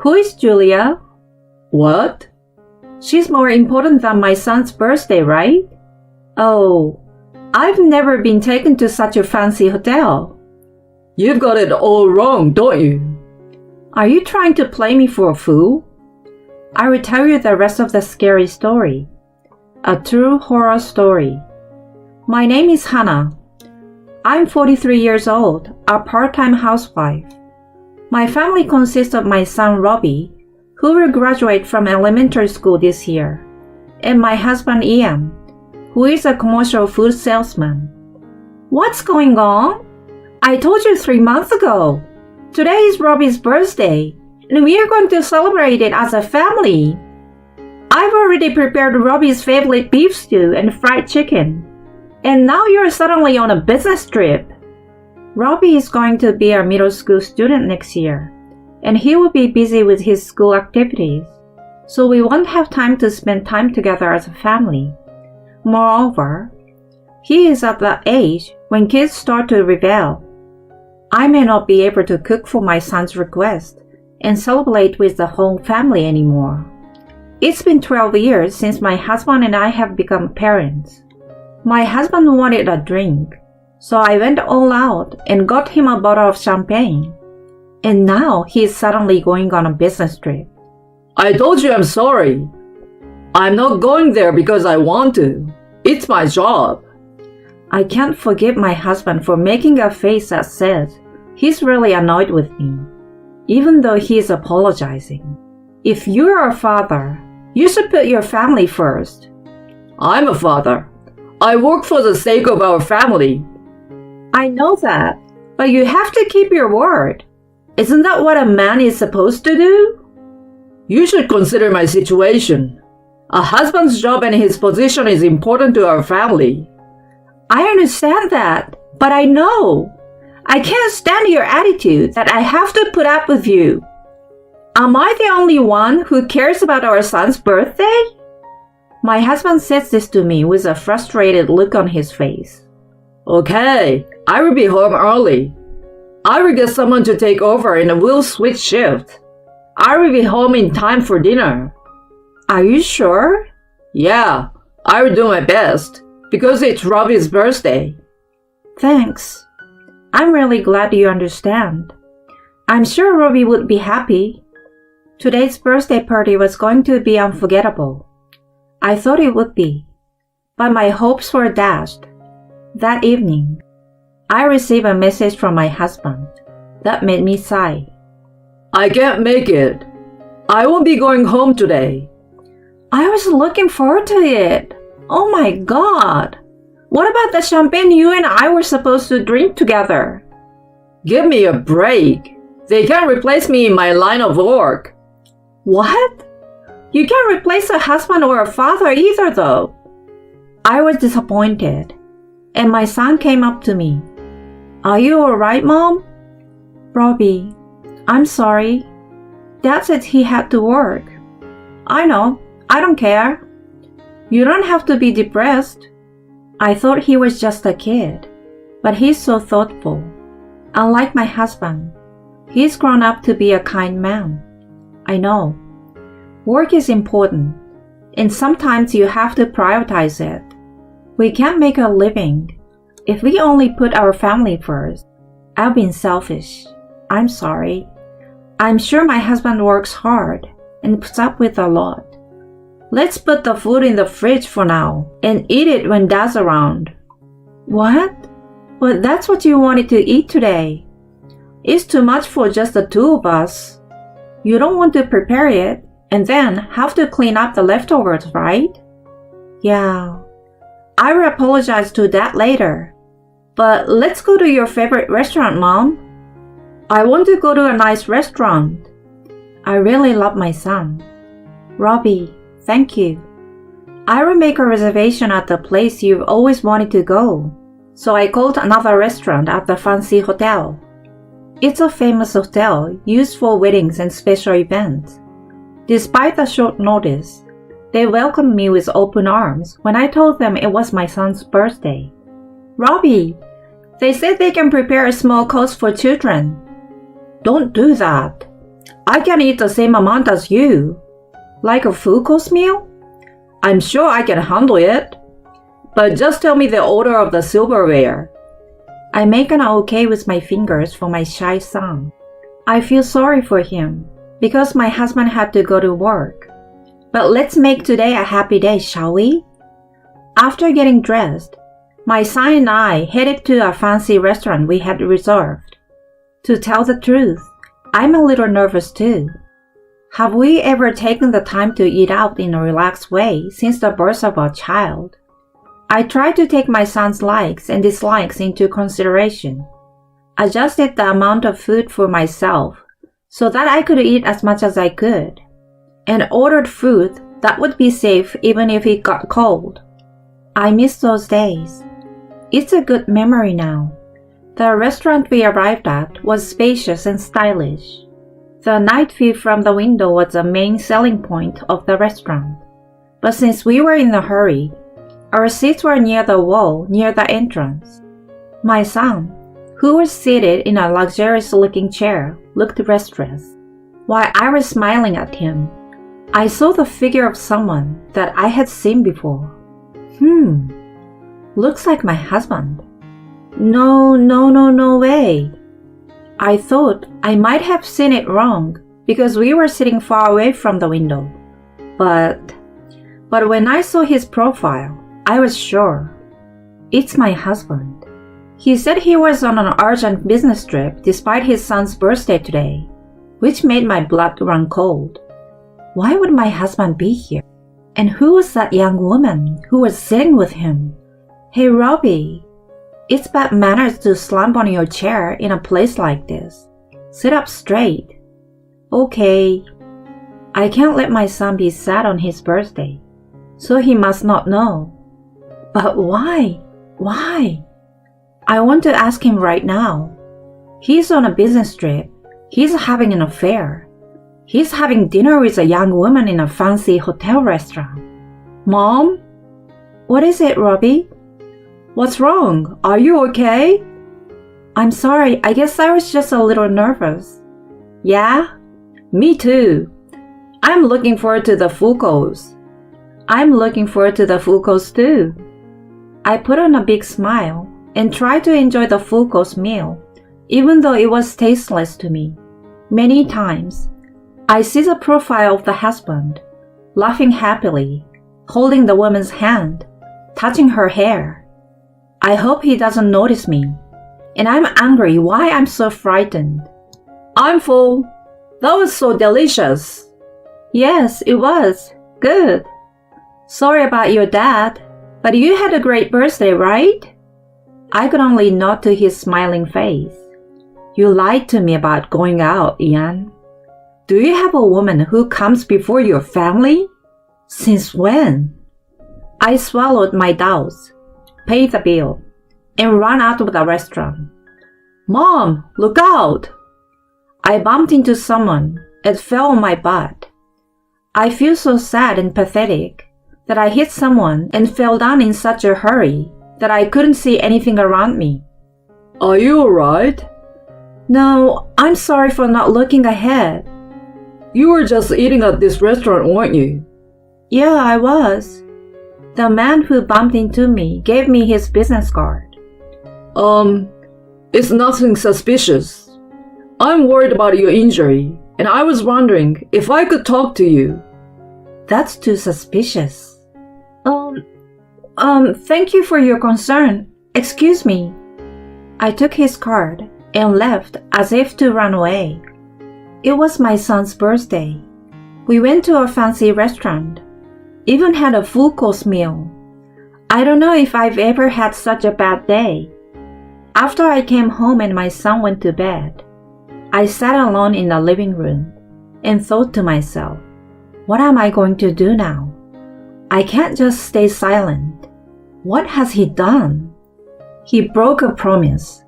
Who is Julia? What? She's more important than my son's birthday, right? Oh, I've never been taken to such a fancy hotel. You've got it all wrong, don't you? Are you trying to play me for a fool? I will tell you the rest of the scary story. A true horror story. My name is Hannah. I'm 43 years old, a part-time housewife. My family consists of my son Robbie, who will graduate from elementary school this year, and my husband Ian, who is a commercial food salesman. What's going on? I told you 3 months ago. Today is Robbie's birthday, and we are going to celebrate it as a family. I've already prepared Robbie's favorite beef stew and fried chicken, and now you're suddenly on a business trip. Robbie is going to be a middle school student next year, and he will be busy with his school activities, so we won't have time to spend time together as a family. Moreover, he is at that age when kids start to rebel. I may not be able to cook for my son's request and celebrate with the whole family anymore. It's been 12 years since my husband and I have become parents. My husband wanted a drink, so I went all out and got him a bottle of champagne. And now he's suddenly going on a business trip. I told you I'm sorry. I'm not going there because I want to. It's my job. I can't forgive my husband for making a face that says he's really annoyed with me, even though he is apologizing. If you're a father, you should put your family first. I'm a father. I work for the sake of our family. I know that, but you have to keep your word. Isn't that what a man is supposed to do? You should consider my situation. A husband's job and his position is important to our family. I understand that, but I know. I can't stand your attitude that I have to put up with you. Am I the only one who cares about our son's birthday? My husband says this to me with a frustrated look on his face. Okay, I will be home early. I will get someone to take over and we'll switch shift. I will be home in time for dinner. Are you sure? Yeah, I will do my best, because it's Robbie's birthday. Thanks. I'm really glad you understand. I'm sure Robbie would be happy. Today's birthday party was going to be unforgettable. I thought it would be, but my hopes were dashed. That evening, I received a message from my husband that made me sigh. I can't make it. I won't be going home today. I was looking forward to it. Oh my God. What about the champagne you and I were supposed to drink together? Give me a break. They can't replace me in my line of work. What? You can't replace a husband or a father either, though. I was disappointed, and my son came up to me. Are you alright, Mom? Robbie, I'm sorry. Dad said he had to work. I know. I don't care. You don't have to be depressed. I thought he was just a kid, but he's so thoughtful. Unlike my husband, he's grown up to be a kind man. I know. Work is important, and sometimes you have to prioritize it. We can't make a living if we only put our family first. I've been selfish. I'm sorry. I'm sure my husband works hard and puts up with a lot. Let's put the food in the fridge for now and eat it when Dad's around. What? But that's what you wanted to eat today. It's too much for just the two of us. You don't want to prepare it and then have to clean up the leftovers, right? Yeah. I will apologize to Dad later. But let's go to your favorite restaurant, Mom. I want to go to a nice restaurant. I really love my son. Robbie, thank you. I will make a reservation at the place you've always wanted to go. So I called another restaurant at the fancy hotel. It's a famous hotel used for weddings and special events. Despite the short notice, they welcomed me with open arms when I told them it was my son's birthday. Robbie, they said they can prepare a small course for children. Don't do that. I can eat the same amount as you. Like a full course meal? I'm sure I can handle it. But just tell me the order of the silverware. I make an okay with my fingers for my shy son. I feel sorry for him because my husband had to go to work. But let's make today a happy day, shall we? After getting dressed, my son and I headed to a fancy restaurant we had reserved. To tell the truth, I'm a little nervous too. Have we ever taken the time to eat out in a relaxed way since the birth of our child? I tried to take my son's likes and dislikes into consideration, adjusted the amount of food for myself so that I could eat as much as I could, and ordered food that would be safe even if it got cold. I miss those days. It's a good memory now. The restaurant we arrived at was spacious and stylish. The night view from the window was the main selling point of the restaurant. But since we were in a hurry, our seats were near the wall near the entrance. My son, who was seated in a luxurious-looking chair, looked restless. While I was smiling at him, I saw the figure of someone that I had seen before. Looks like my husband. No way. I thought I might have seen it wrong because we were sitting far away from the window. But when I saw his profile, I was sure. It's my husband. He said he was on an urgent business trip despite his son's birthday today, which made my blood run cold. Why would my husband be here? And who was that young woman who was sitting with him? Hey, Robbie, it's bad manners to slump on your chair in a place like this. Sit up straight. Okay. I can't let my son be sad on his birthday, so he must not know. But why? Why? I want to ask him right now. He's on a business trip. He's having an affair. He's having dinner with a young woman in a fancy hotel restaurant. Mom? What is it, Robbie? What's wrong? Are you okay? I'm sorry, I guess I was just a little nervous. Yeah? Me too. I'm looking forward to the full course. I'm looking forward to the full course too. I put on a big smile and tried to enjoy the full course meal, even though it was tasteless to me. Many times, I see the profile of the husband, laughing happily, holding the woman's hand, touching her hair. I hope he doesn't notice me, and I'm angry why I'm so frightened. I'm full. That was so delicious. Yes, it was. Good. Sorry about your dad, but you had a great birthday, right? I could only nod to his smiling face. You lied to me about going out, Ian. Do you have a woman who comes before your family? Since when? I swallowed my doubts, paid the bill, and ran out of the restaurant. Mom, look out! I bumped into someone and fell on my butt. I feel so sad and pathetic that I hit someone and fell down in such a hurry that I couldn't see anything around me. Are you alright? No, I'm sorry for not looking ahead. You were just eating at this restaurant, weren't you? Yeah, I was. The man who bumped into me gave me his business card. It's nothing suspicious. I'm worried about your injury, and I was wondering if I could talk to you. That's too suspicious. Thank you for your concern. Excuse me. I took his card and left as if to run away. It was my son's birthday. We went to a fancy restaurant, even had a full course meal. I don't know if I've ever had such a bad day. After I came home and my son went to bed, I sat alone in the living room and thought to myself, what am I going to do now? I can't just stay silent. What has he done? He broke a promise,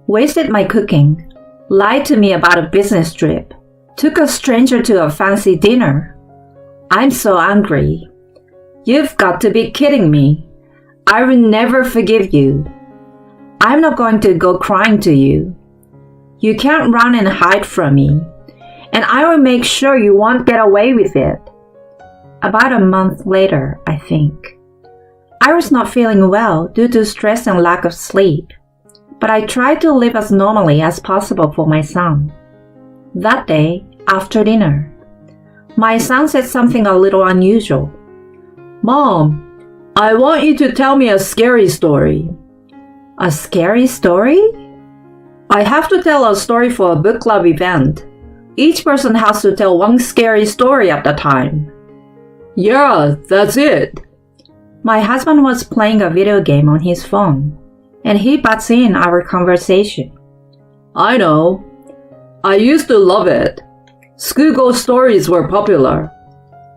wasted my cooking, lied to me about a business trip, took a stranger to a fancy dinner. I'm so angry. You've got to be kidding me. I will never forgive you. I'm not going to go crying to you. You can't run and hide from me, and I will make sure you won't get away with it. About a month later, I think. I was not feeling well due to stress and lack of sleep, but I tried to live as normally as possible for my son. That day, after dinner, my son said something a little unusual. Mom, I want you to tell me a scary story. A scary story? I have to tell a story for a book club event. Each person has to tell one scary story at a time. Yeah, that's it. My husband was playing a video game on his phone, and he butts in our conversation. I know. I used to love it. School ghost stories were popular.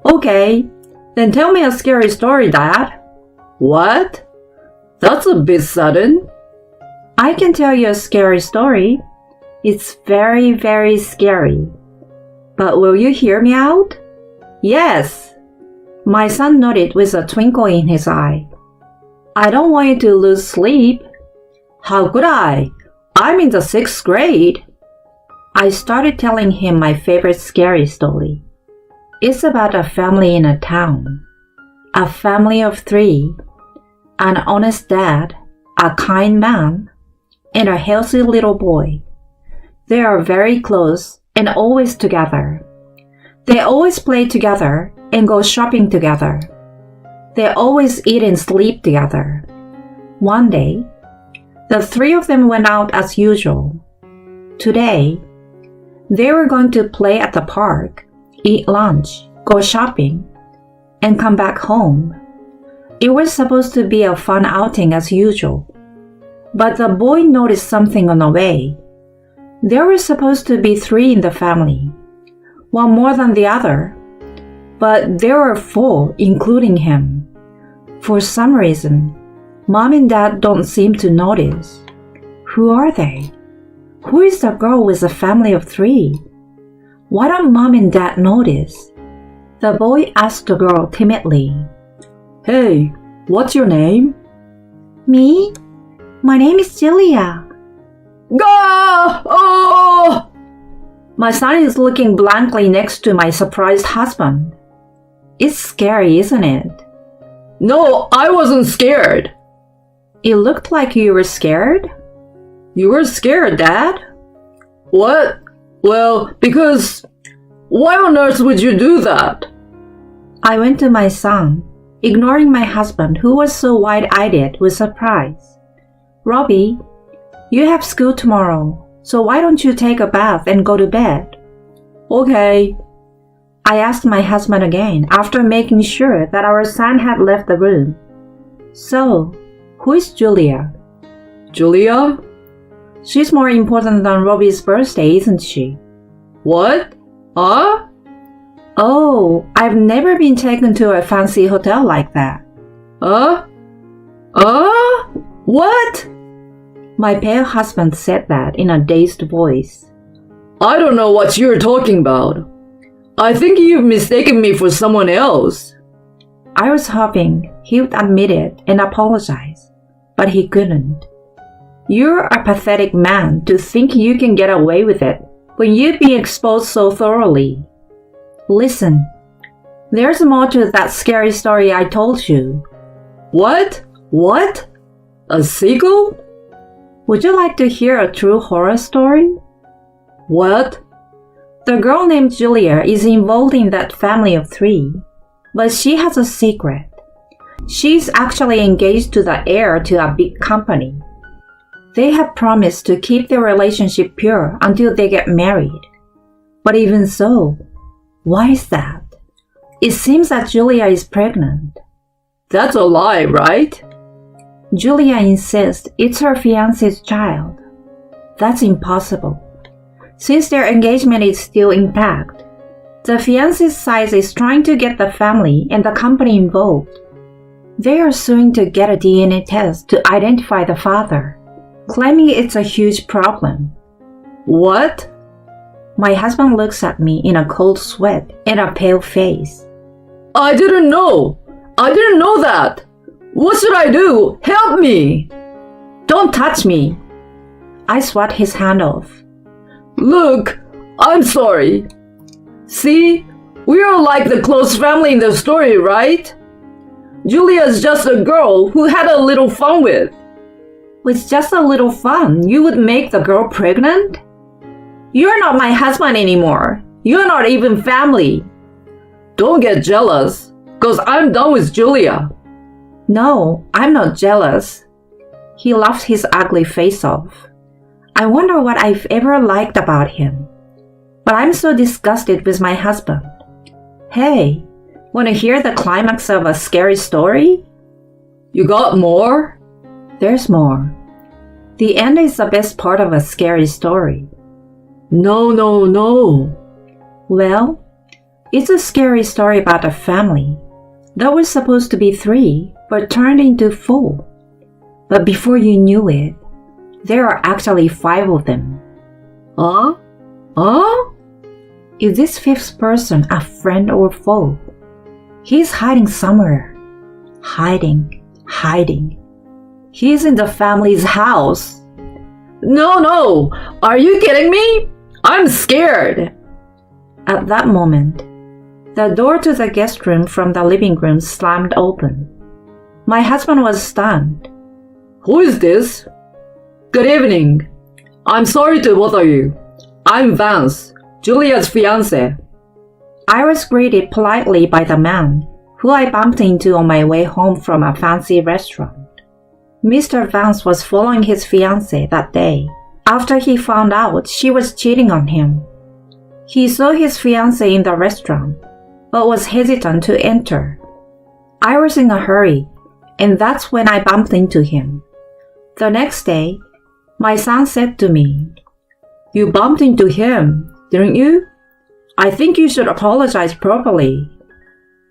Okay, then tell me a scary story, Dad. What? That's a bit sudden. I can tell you a scary story. It's very, very scary. But will you hear me out? Yes. My son nodded with a twinkle in his eye. I don't want you to lose sleep. How could I? I'm in the 6th grade. I started telling him my favorite scary story. It's about a family in a town. A family of 3. An honest dad, a kind man, and a healthy little boy. They are very close and always together. They always play together and go shopping together. They always eat and sleep together. One day, the 3 of them went out as usual. Today, they were going to play at the park, eat lunch, go shopping, and come back home. It was supposed to be a fun outing as usual. But the boy noticed something on the way. There were supposed to be 3 in the family, one more than the other, but there were 4, including him. For some reason, Mom and Dad don't seem to notice. Who are they? Who is the girl with a family of 3? Why don't Mom and Dad notice? The boy asked the girl timidly. Hey, what's your name? Me? My name is Julia. Gah! Oh! My son is looking blankly next to my surprised husband. It's scary, isn't it? No, I wasn't scared. It looked like you were scared. You were scared, Dad? What? Well, because... Why on earth would you do that? I went to my son, ignoring my husband who was so wide-eyed with surprise. Robbie, you have school tomorrow, so why don't you take a bath and go to bed? Okay. I asked my husband again after making sure that our son had left the room. So, who is Julia? Julia? She's more important than Robbie's birthday, isn't she? What? Huh? Oh, I've never been taken to a fancy hotel like that. What? My pale husband said that in a dazed voice. I don't know what you're talking about. I think you've mistaken me for someone else. I was hoping he would admit it and apologize, but he couldn't. You're a pathetic man to think you can get away with it when you've been exposed so thoroughly. Listen, there's more to that scary story I told you. What? What? A sequel? Would you like to hear a true horror story? What? The girl named Julia is involved in that family of 3, but she has a secret. She's actually engaged to the heir to a big company. They have promised to keep their relationship pure until they get married. But even so, why is that? It seems that Julia is pregnant. That's a lie, right? Julia insists it's her fiancé's child. That's impossible. Since their engagement is still intact, the fiancé's side is trying to get the family and the company involved. They are suing to get a DNA test to identify the father, claiming it's a huge problem. What? My husband looks at me in a cold sweat and a pale face. I didn't know. I didn't know that. What should I do? Help me! Don't touch me. I swat his hand off. Look, I'm sorry. See? We are like the close family in the story, right? Julia's just a girl who had a little fun with. With just a little fun, you would make the girl pregnant? You're not my husband anymore. You're not even family. Don't get jealous, 'cause I'm done with Julia. No, I'm not jealous. He laughed his ugly face off. I wonder what I've ever liked about him. But I'm so disgusted with my husband. Hey, want to hear the climax of a scary story? You got more? There's more. The end is the best part of a scary story. No. Well, it's a scary story about a family that was supposed to be 3 but turned into 4. But before you knew it, there are actually 5 of them. Huh? Is this 5th person a friend or foe? He's hiding somewhere. Hiding. He's in the family's house. No. Are you kidding me? I'm scared. At that moment, the door to the guest room from the living room slammed open. My husband was stunned. Who is this? Good evening. I'm sorry to bother you. I'm Vance, Julia's fiancé. I was greeted politely by the man, who I bumped into on my way home from a fancy restaurant. Mr. Vance was following his fiancée that day, after he found out she was cheating on him. He saw his fiancée in the restaurant, but was hesitant to enter. I was in a hurry, and that's when I bumped into him. The next day, my son said to me, "You bumped into him, didn't you? I think you should apologize properly."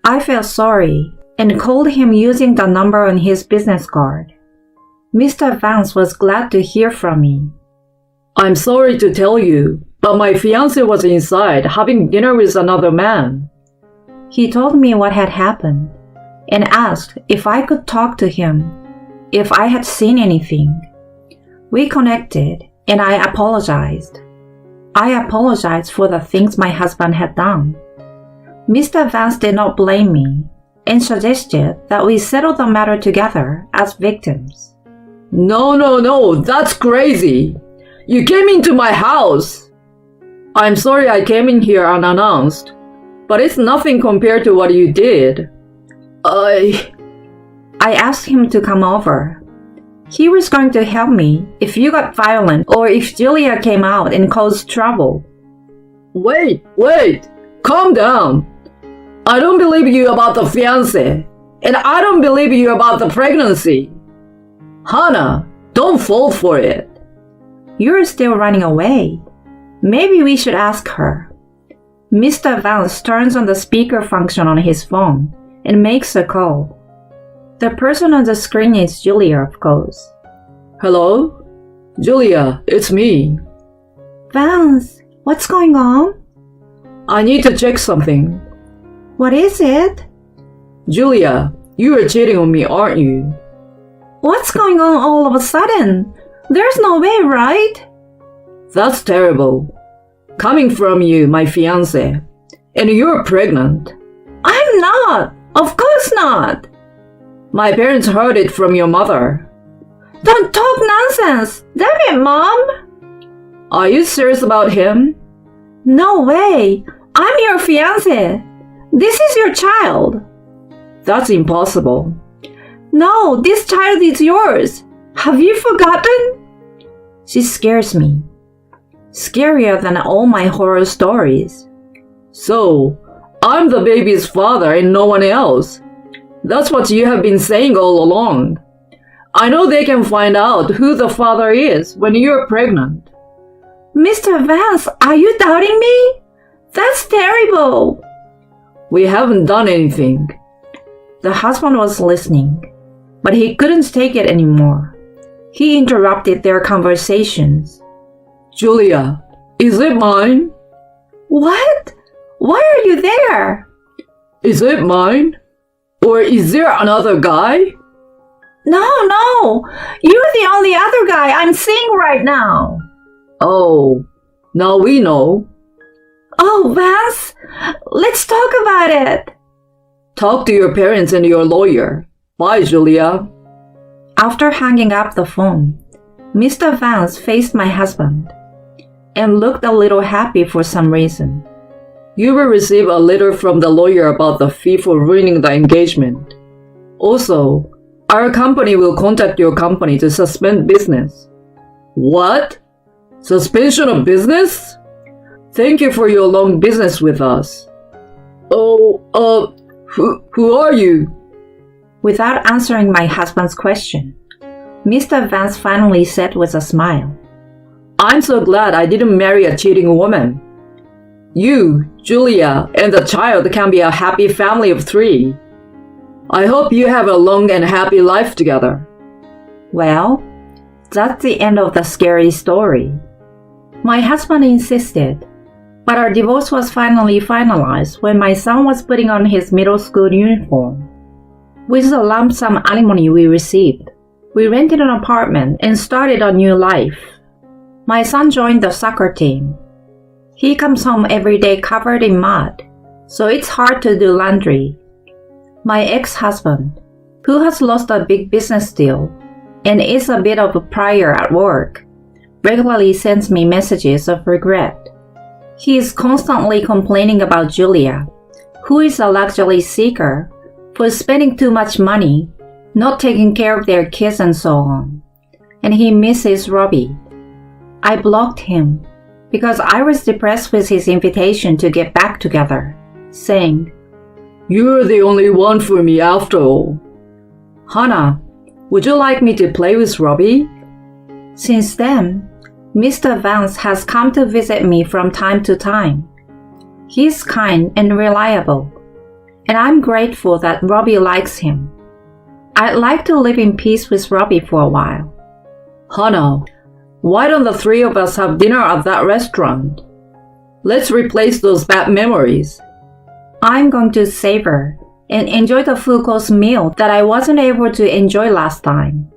I felt sorry and called him using the number on his business card. Mr. Vance was glad to hear from me. I'm sorry to tell you, but my fiancé was inside having dinner with another man. He told me what had happened and asked if I could talk to him, if I had seen anything. We connected and I apologized. I apologized for the things my husband had done. Mr. Vance did not blame me and suggested that we settle the matter together as victims. No, that's crazy. You came into my house. I'm sorry I came in here unannounced, but it's nothing compared to what you did. I asked him to come over. He was going to help me if you got violent or if Julia came out and caused trouble. Wait, calm down. I don't believe you about the fiancé, and I don't believe you about the pregnancy. Hannah, don't fall for it. You're still running away. Maybe we should ask her. Mr. Vance turns on the speaker function on his phone and makes a call. The person on the screen is Julia, of course. Hello? Julia, it's me. Vance, what's going on? I need to check something. What is it? Julia, you are cheating on me, aren't you? What's going on all of a sudden? There's no way, right? That's terrible. Coming from you, my fiancé. And you're pregnant. I'm not. Of course not. My parents heard it from your mother. Don't talk nonsense. Damn it, Mom. Are you serious about him? No way. I'm your fiancé. This is your child. That's impossible. No, this child is yours. Have you forgotten? She scares me. Scarier than all my horror stories. So, I'm the baby's father and no one else. That's what you have been saying all along. I know they can find out who the father is when you're pregnant. Mr. Vance, are you doubting me? That's terrible. We haven't done anything. The husband was listening, but he couldn't take it anymore. He interrupted their conversations. Julia, is it mine? What? Why are you there? Is it mine? Or is there another guy? No. You're the only other guy I'm seeing right now. Oh, now we know. Oh, Vance, let's talk about it. Talk to your parents and your lawyer. Bye, Julia. After hanging up the phone, Mr. Vance faced my husband and looked a little happy for some reason. You will receive a letter from the lawyer about the fee for ruining the engagement. Also, our company will contact your company to suspend business. What? Suspension of business? Thank you for your long business with us. Who are you? Without answering my husband's question, Mr. Vance finally said with a smile, I'm so glad I didn't marry a cheating woman. You, Julia, and the child can be a happy family of 3. I hope you have a long and happy life together. Well, that's the end of the scary story. My husband insisted, but our divorce was finally finalized when my son was putting on his middle school uniform. With the lump sum alimony we received, we rented an apartment and started a new life. My son joined the soccer team. He comes home every day covered in mud, so it's hard to do laundry. My ex-husband, who has lost a big business deal and is a bit of a pariah at work, regularly sends me messages of regret. He is constantly complaining about Julia, who is a luxury seeker, for spending too much money, not taking care of their kids and so on. And he misses Robbie. I blocked him because I was depressed with his invitation to get back together, saying, You're the only one for me after all. Hannah, would you like me to play with Robbie? Since then, Mr. Vance has come to visit me from time to time. He's kind and reliable, and I'm grateful that Robbie likes him. I'd like to live in peace with Robbie for a while. Hannah, why don't the 3 of us have dinner at that restaurant? Let's replace those bad memories. I'm going to savor and enjoy the full course meal that I wasn't able to enjoy last time.